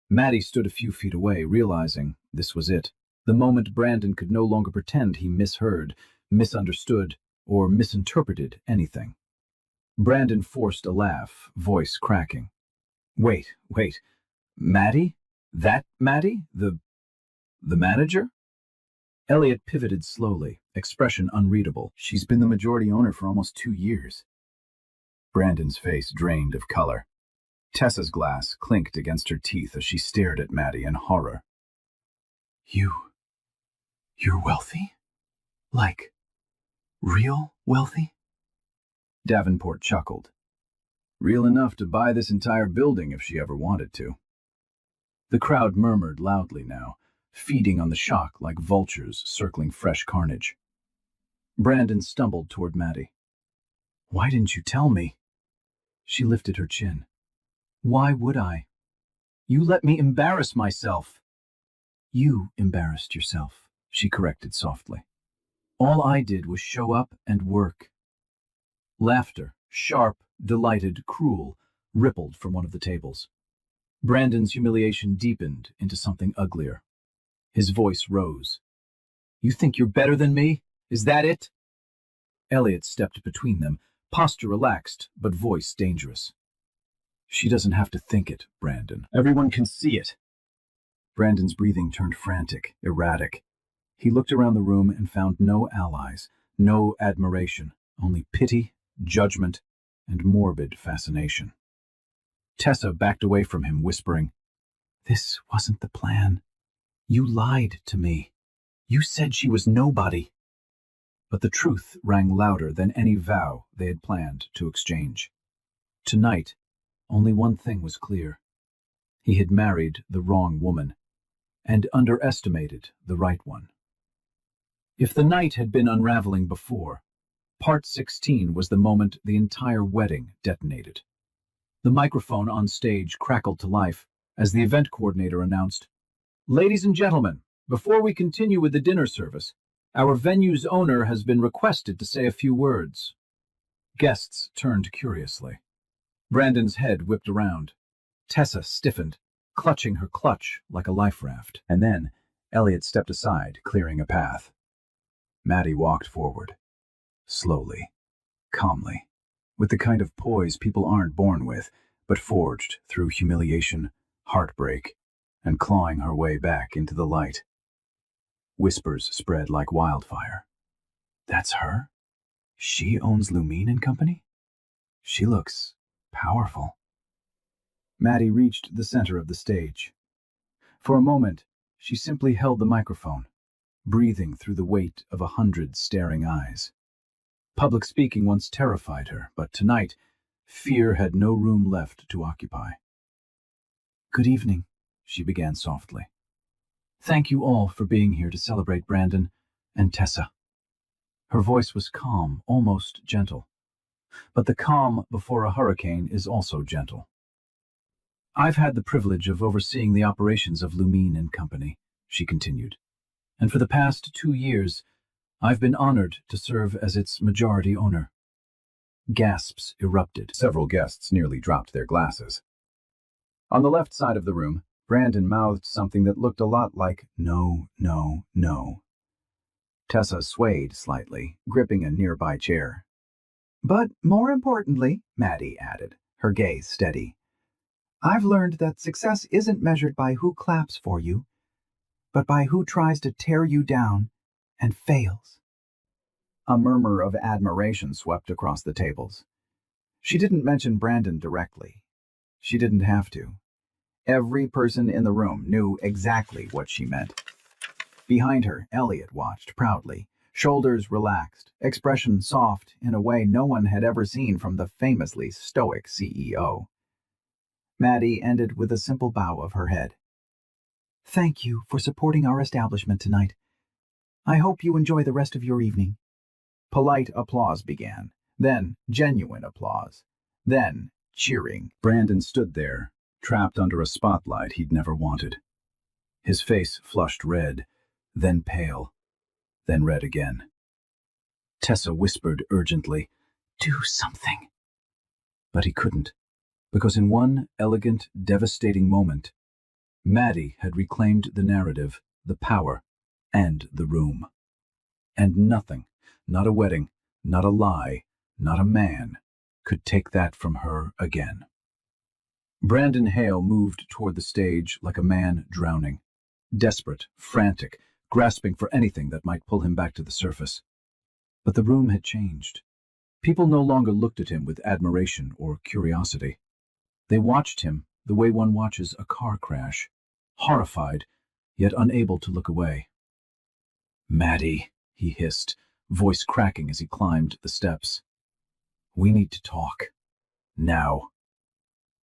A: Maddie stood a few feet away, realizing this was it, the moment Brandon could no longer pretend he misheard, misunderstood, or misinterpreted anything. Brandon forced a laugh, voice cracking. Wait, Maddie? That Maddie? The manager?" Elliot pivoted slowly, expression unreadable. "She's been the majority owner for almost 2 years. Brandon's face drained of color. Tessa's glass clinked against her teeth as she stared at Maddie in horror. You're wealthy? Like, real wealthy?" Davenport chuckled. "Real enough to buy this entire building if she ever wanted to." The crowd murmured loudly now, feeding on the shock like vultures circling fresh carnage. Brandon stumbled toward Maddie. "Why didn't you tell me?" She lifted her chin. "Why would I? You let me embarrass myself." "You embarrassed yourself," she corrected softly. "All I did was show up and work." Laughter, sharp, delighted, cruel, rippled from one of the tables. Brandon's humiliation deepened into something uglier. His voice rose. "You think you're better than me? Is that it?" Elliot stepped between them, posture relaxed, but voice dangerous. "She doesn't have to think it, Brandon. Everyone can see it." Brandon's breathing turned frantic, erratic. He looked around the room and found no allies, no admiration, only pity, judgment, and morbid fascination. Tessa backed away from him, whispering, "This wasn't the plan. You lied to me. You said she was nobody." But the truth rang louder than any vow they had planned to exchange. Tonight, only one thing was clear. He had married the wrong woman, and underestimated the right one. If the night had been unraveling before, Part 16 was the moment the entire wedding detonated. The microphone on stage crackled to life as the event coordinator announced, "Ladies and gentlemen, before we continue with the dinner service, our venue's owner has been requested to say a few words." Guests turned curiously. Brandon's head whipped around. Tessa stiffened, clutching her clutch like a life raft. And then Elliot stepped aside, clearing a path. Maddie walked forward. Slowly, calmly, with the kind of poise people aren't born with, but forged through humiliation, heartbreak, and clawing her way back into the light. Whispers spread like wildfire. "That's her? She owns Lumine & Company? She looks powerful." Maddie reached the center of the stage. For a moment, she simply held the microphone, breathing through the weight of 100 staring eyes. Public speaking once terrified her, but tonight, fear had no room left to occupy. "Good evening," she began softly. "Thank you all for being here to celebrate Brandon and Tessa." Her voice was calm, almost gentle. But the calm before a hurricane is also gentle. "I've had the privilege of overseeing the operations of Lumine & Company," she continued. And for the past 2 years, I've been honored to serve as its majority owner. Gasps erupted. Several guests nearly dropped their glasses. On the left side of the room, Brandon mouthed something that looked a lot like, "No, no, no." Tessa swayed slightly, gripping a nearby chair. "But more importantly," Maddie added, her gaze steady, "I've learned that success isn't measured by who claps for you, but by who tries to tear you down and fails." A murmur of admiration swept across the tables. She didn't mention Brandon directly. She didn't have to. Every person in the room knew exactly what she meant. Behind her, Elliot watched proudly, shoulders relaxed, expression soft in a way no one had ever seen from the famously stoic CEO. Maddie ended with a simple bow of her head. "Thank you for supporting our establishment tonight. I hope you enjoy the rest of your evening." Polite applause began, then genuine applause, then cheering. Brandon stood there, trapped under a spotlight he'd never wanted. His face flushed red, then pale, then red again. Tessa whispered urgently, "Do something." But he couldn't, because in one elegant, devastating moment, Maddie had reclaimed the narrative, the power, and the room. And nothing, not a wedding, not a lie, not a man, could take that from her again. Brandon Hale moved toward the stage like a man drowning, desperate, frantic, grasping for anything that might pull him back to the surface. But the room had changed. People no longer looked at him with admiration or curiosity. They watched him the way one watches a car crash, horrified, yet unable to look away. "Maddie," he hissed, voice cracking as he climbed the steps. "We need to talk. Now."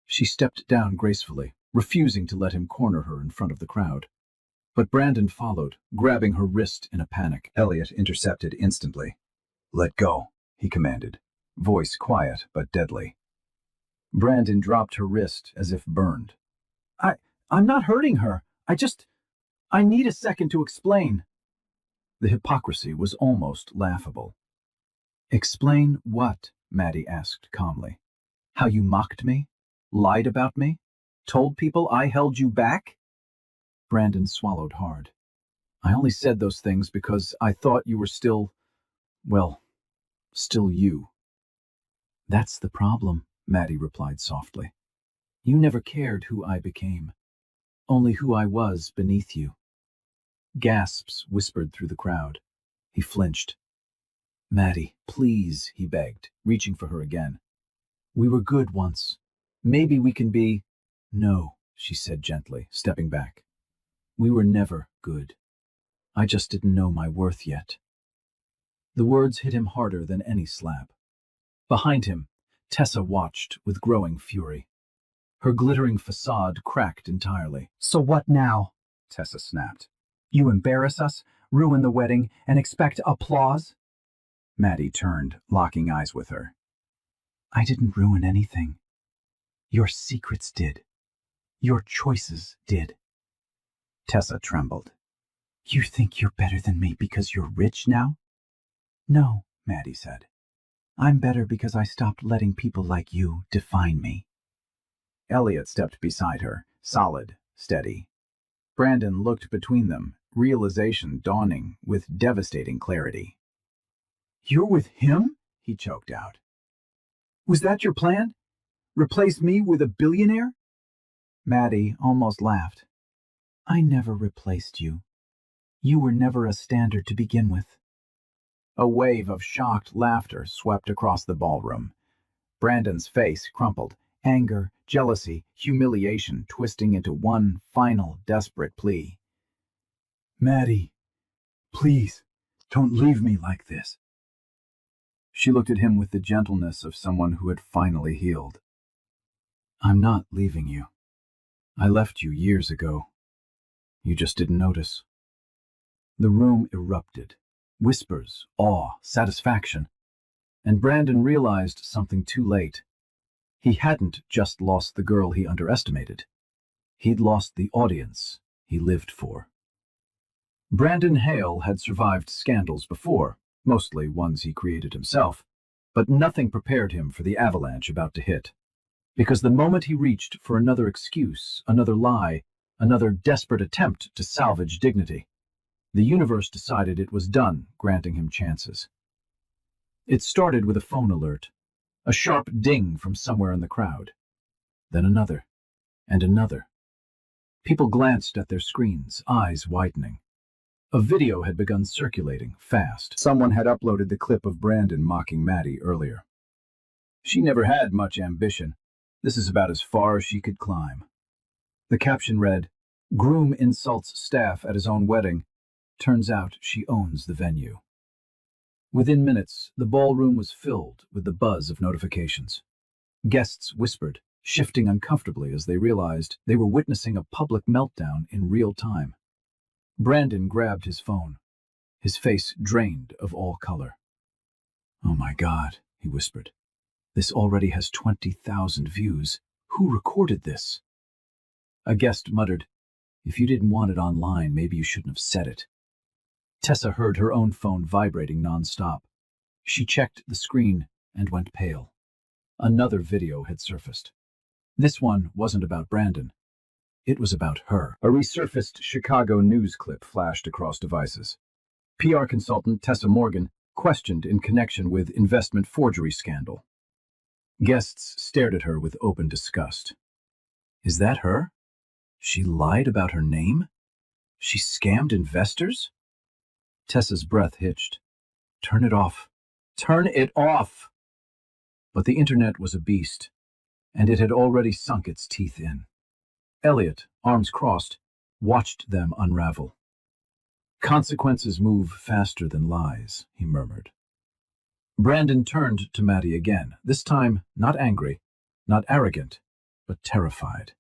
A: She stepped down gracefully, refusing to let him corner her in front of the crowd. But Brandon followed, grabbing her wrist in a panic. Elliot intercepted instantly. "Let go," he commanded, voice quiet but deadly. Brandon dropped her wrist as if burned. I'm not hurting her. I need a second to explain." The hypocrisy was almost laughable. "Explain what?" Maddie asked calmly. "How you mocked me? Lied about me? Told people I held you back?" Brandon swallowed hard. "I only said those things because I thought you were still, well, still you." "That's the problem," Maddie replied softly. "You never cared who I became, only who I was beneath you." Gasps whispered through the crowd. He flinched. "Maddie, please," he begged, reaching for her again. "We were good once. Maybe we can be—" "No," she said gently, stepping back. "We were never good. I just didn't know my worth yet." The words hit him harder than any slap. Behind him, Tessa watched with growing fury. Her glittering facade cracked entirely. "So what now?" Tessa snapped. "You embarrass us, ruin the wedding, and expect applause?" Maddie turned, locking eyes with her. "I didn't ruin anything. Your secrets did. Your choices did." Tessa trembled. "You think you're better than me because you're rich now?" "No," Maddie said. "I'm better because I stopped letting people like you define me." Elliot stepped beside her, solid, steady. Brandon looked between them, realization dawning with devastating clarity. "You're with him?" he choked out. "Was that your plan? Replace me with a billionaire?" Maddie almost laughed. "I never replaced you. You were never a standard to begin with." A wave of shocked laughter swept across the ballroom. Brandon's face crumpled, anger, jealousy, humiliation twisting into one final desperate plea. "Maddie, please, don't leave me like this." She looked at him with the gentleness of someone who had finally healed. "I'm not leaving you. I left you years ago. You just didn't notice." The room erupted. Whispers, awe, satisfaction. And Brandon realized something too late. He hadn't just lost the girl he underestimated. He'd lost the audience he lived for. Brandon Hale had survived scandals before, mostly ones he created himself, but nothing prepared him for the avalanche about to hit. Because the moment he reached for another excuse, another lie, another desperate attempt to salvage dignity, the universe decided it was done granting him chances. It started with a phone alert, a sharp ding from somewhere in the crowd. Then another, and another. People glanced at their screens, eyes widening. A video had begun circulating, fast. Someone had uploaded the clip of Brandon mocking Maddie earlier. She never had much ambition. This is about as far as she could climb. The caption read, "Groom insults staff at his own wedding. Turns out she owns the venue." Within minutes, the ballroom was filled with the buzz of notifications. Guests whispered, shifting uncomfortably as they realized they were witnessing a public meltdown in real time. Brandon grabbed his phone, his face drained of all color. "Oh my God," he whispered. "This already has 20,000 views. Who recorded this?" A guest muttered, "If you didn't want it online, maybe you shouldn't have said it." Tessa heard her own phone vibrating nonstop. She checked the screen and went pale. Another video had surfaced. This one wasn't about Brandon. It was about her. A resurfaced Chicago news clip flashed across devices. PR consultant Tessa Morgan questioned in connection with investment forgery scandal. Guests stared at her with open disgust. Is that her? She lied about her name? She scammed investors? Tessa's breath hitched. Turn it off. Turn it off! But the internet was a beast, and it had already sunk its teeth in. Elliot, arms crossed, watched them unravel. Consequences move faster than lies, he murmured. Brandon turned to Maddie again, this time not angry, not arrogant, but terrified.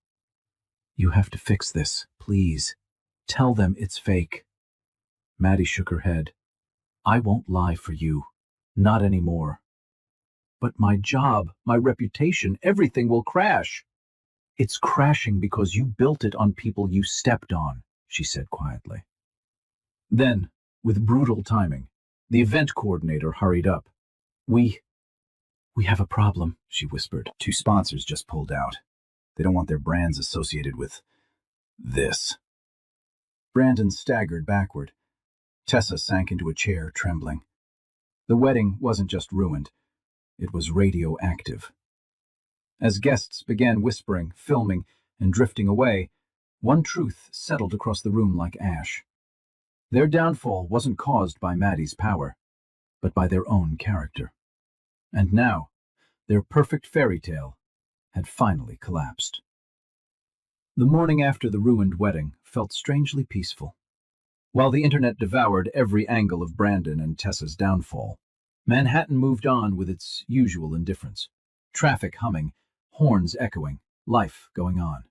A: You have to fix this, please. Tell them it's fake. Maddie shook her head. I won't lie for you. Not anymore. But my job, my reputation, everything will crash. It's crashing because you built it on people you stepped on, she said quietly. Then, with brutal timing, the event coordinator hurried up. We have a problem, she whispered. 2 sponsors just pulled out. They don't want their brands associated with this. Brandon staggered backward. Tessa sank into a chair, trembling. The wedding wasn't just ruined. It was radioactive. As guests began whispering, filming, and drifting away, one truth settled across the room like ash. Their downfall wasn't caused by Maddie's power, but by their own character. And now, their perfect fairy tale had finally collapsed. The morning after the ruined wedding felt strangely peaceful. While the internet devoured every angle of Brandon and Tessa's downfall, Manhattan moved on with its usual indifference. Traffic humming, horns echoing, life going on.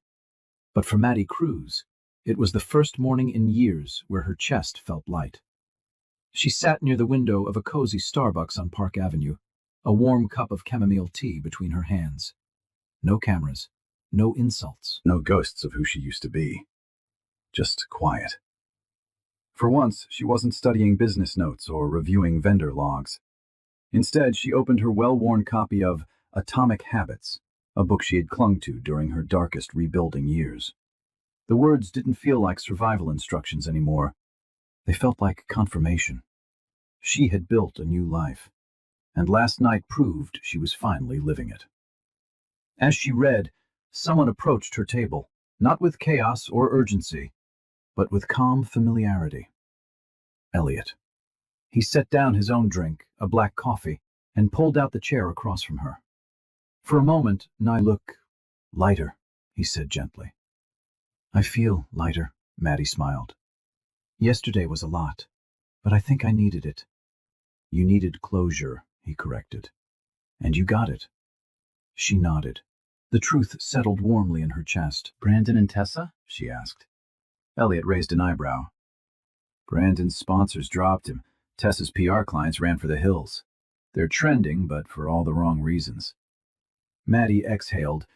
A: But for Maddie Cruz, it was the first morning in years where her chest felt light. She sat near the window of a cozy Starbucks on Park Avenue, a warm cup of chamomile tea between her hands. No cameras, no insults. No ghosts of who she used to be. Just quiet. For once, she wasn't studying business notes or reviewing vendor logs. Instead, she opened her well-worn copy of Atomic Habits, a book she had clung to during her darkest rebuilding years. The words didn't feel like survival instructions anymore. They felt like confirmation. She had built a new life, and last night proved she was finally living it. As she read, someone approached her table, not with chaos or urgency, but with calm familiarity. Elliot. He set down his own drink, a black coffee, and pulled out the chair across from her. For a moment, "I look lighter," he said gently. "I feel lighter," Maddie smiled. "Yesterday was a lot, but I think I needed it." "You needed closure," he corrected. "And you got it." She nodded. The truth settled warmly in her chest. "Brandon and Tessa?" she asked. Elliot raised an eyebrow. Brandon's sponsors dropped him. Tessa's PR clients ran for the hills. They're trending, but for all the wrong reasons. Maddie exhaled,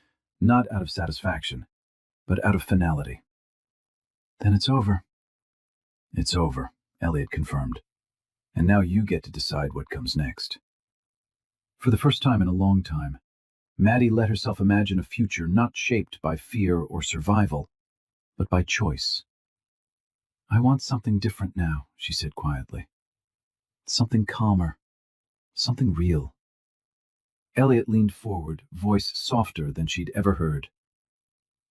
A: not out of satisfaction, but out of finality. "Then it's over." It's over, Elliot confirmed. And now you get to decide what comes next. For the first time in a long time, Maddie let herself imagine a future not shaped by fear or survival, but by choice. I want something different now, she said quietly. Something calmer, something real. Elliot leaned forward, voice softer than she'd ever heard.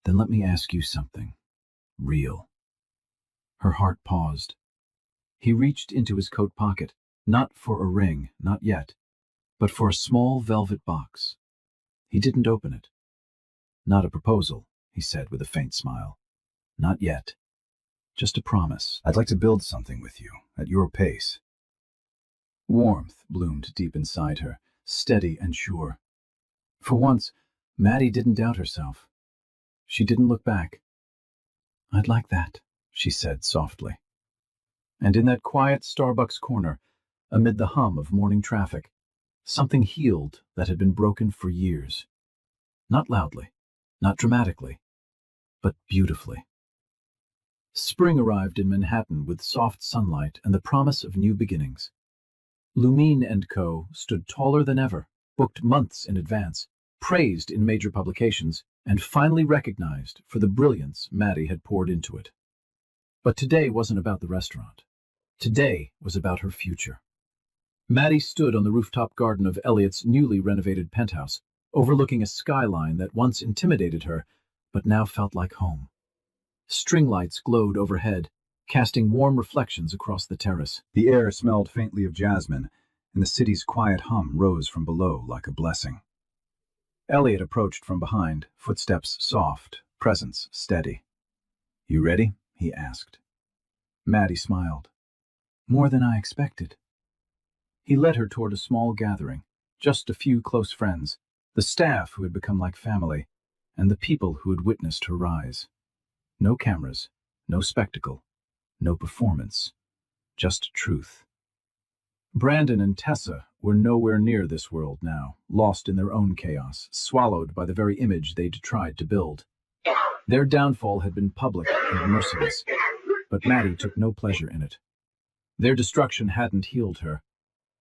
A: Then let me ask you something. Real. Her heart paused. He reached into his coat pocket, not for a ring, not yet, but for a small velvet box. He didn't open it. Not a proposal, he said with a faint smile. Not yet. Just a promise. I'd like to build something with you, at your pace. Warmth bloomed deep inside her, steady and sure. For once, Maddie didn't doubt herself. She didn't look back. I'd like that, she said softly. And in that quiet Starbucks corner, amid the hum of morning traffic, something healed that had been broken for years. Not loudly, not dramatically, but beautifully. Spring arrived in Manhattan with soft sunlight and the promise of new beginnings. Lumine & Co. stood taller than ever, booked months in advance, praised in major publications, and finally recognized for the brilliance Maddie had poured into it. But today wasn't about the restaurant. Today was about her future. Maddie stood on the rooftop garden of Elliot's newly renovated penthouse, overlooking a skyline that once intimidated her, but now felt like home. String lights glowed overhead, casting warm reflections across the terrace. The air smelled faintly of jasmine, and the city's quiet hum rose from below like a blessing. Elliot approached from behind, footsteps soft, presence steady. You ready? He asked. Maddie smiled. More than I expected. He led her toward a small gathering, just a few close friends, the staff who had become like family, and the people who had witnessed her rise. No cameras, no spectacle, no performance, just truth. Brandon and Tessa were nowhere near this world now, lost in their own chaos, swallowed by the very image they'd tried to build. Their downfall had been public and merciless, but Maddie took no pleasure in it. Their destruction hadn't healed her.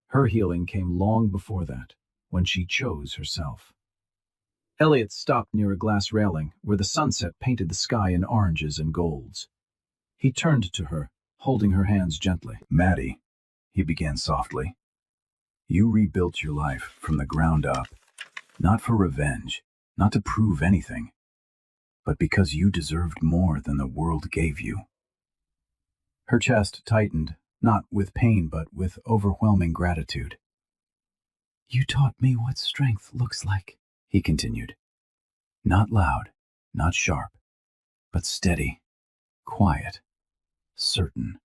A: Her healing came long before that, when she chose herself. Elliot stopped near a glass railing where the sunset painted the sky in oranges and golds. He turned to her, holding her hands gently. Maddie, he began softly, you rebuilt your life from the ground up, not for revenge, not to prove anything, but because you deserved more than the world gave you. Her chest tightened, not with pain but with overwhelming gratitude. You taught me what strength looks like, he continued. Not loud, not sharp, but steady, quiet, certain.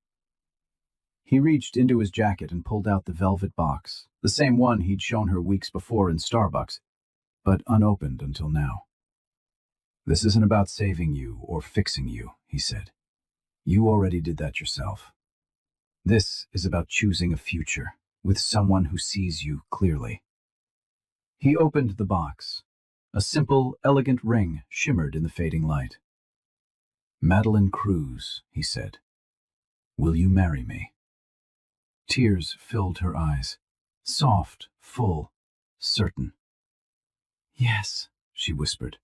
A: He reached into his jacket and pulled out the velvet box, the same one he'd shown her weeks before in Starbucks, but unopened until now. This isn't about saving you or fixing you, he said. You already did that yourself. This is about choosing a future with someone who sees you clearly. He opened the box. A simple, elegant ring shimmered in the fading light. Madeline Cruz, he said. Will you marry me? Tears filled her eyes, soft, full, certain. Yes, she whispered.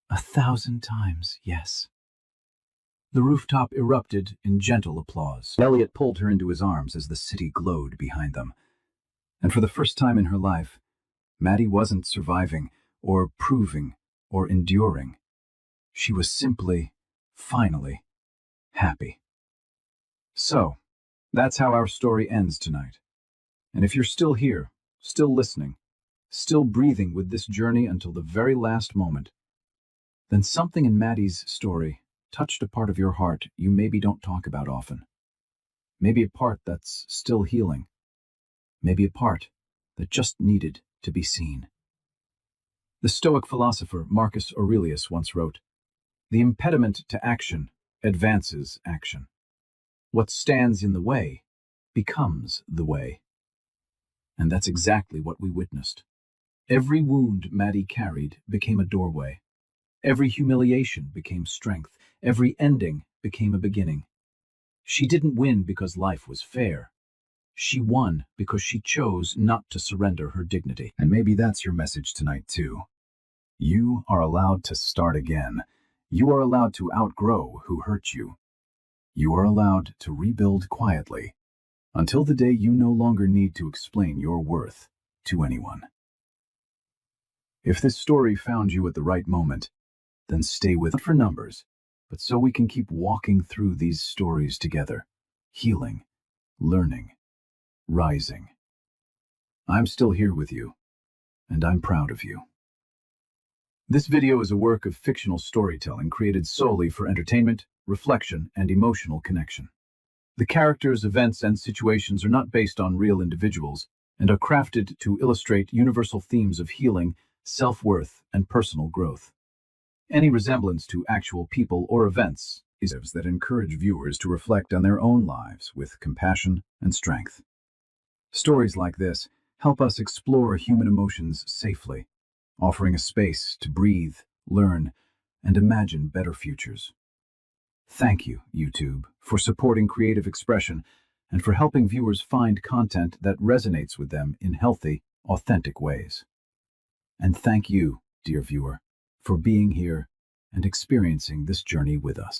A: 1,000 times, yes. The rooftop erupted in gentle applause. Elliot pulled her into his arms as the city glowed behind them. And for the first time in her life, Maddie wasn't surviving, or proving, or enduring. She was simply, finally, happy. So, that's how our story ends tonight. And if you're still here, still listening, still breathing with this journey until the very last moment, then something in Maddie's story touched a part of your heart you maybe don't talk about often. Maybe a part that's still healing. Maybe a part that just needed to be seen. The Stoic philosopher Marcus Aurelius once wrote, "The impediment to action advances action. What stands in the way becomes the way." And that's exactly what we witnessed. Every wound Maddie carried became a doorway. Every humiliation became strength. Every ending became a beginning. She didn't win because life was fair. She won because she chose not to surrender her dignity. And maybe that's your message tonight, too. You are allowed to start again. You are allowed to outgrow who hurt you. You are allowed to rebuild quietly until the day you no longer need to explain your worth to anyone. If this story found you at the right moment, then stay with it, not for numbers, but so we can keep walking through these stories together, healing, learning, rising. I'm still here with you, and I'm proud of you. This video is a work of fictional storytelling created solely for entertainment, reflection, and emotional connection. The characters, events, and situations are not based on real individuals and are crafted to illustrate universal themes of healing, self-worth, and personal growth. Any resemblance to actual people or events is that encourage viewers to reflect on their own lives with compassion and strength. Stories like this help us explore human emotions safely, offering a space to breathe, learn, and imagine better futures. Thank you, YouTube, for supporting creative expression and for helping viewers find content that resonates with them in healthy, authentic ways. And thank you, dear viewer, for being here and experiencing this journey with us.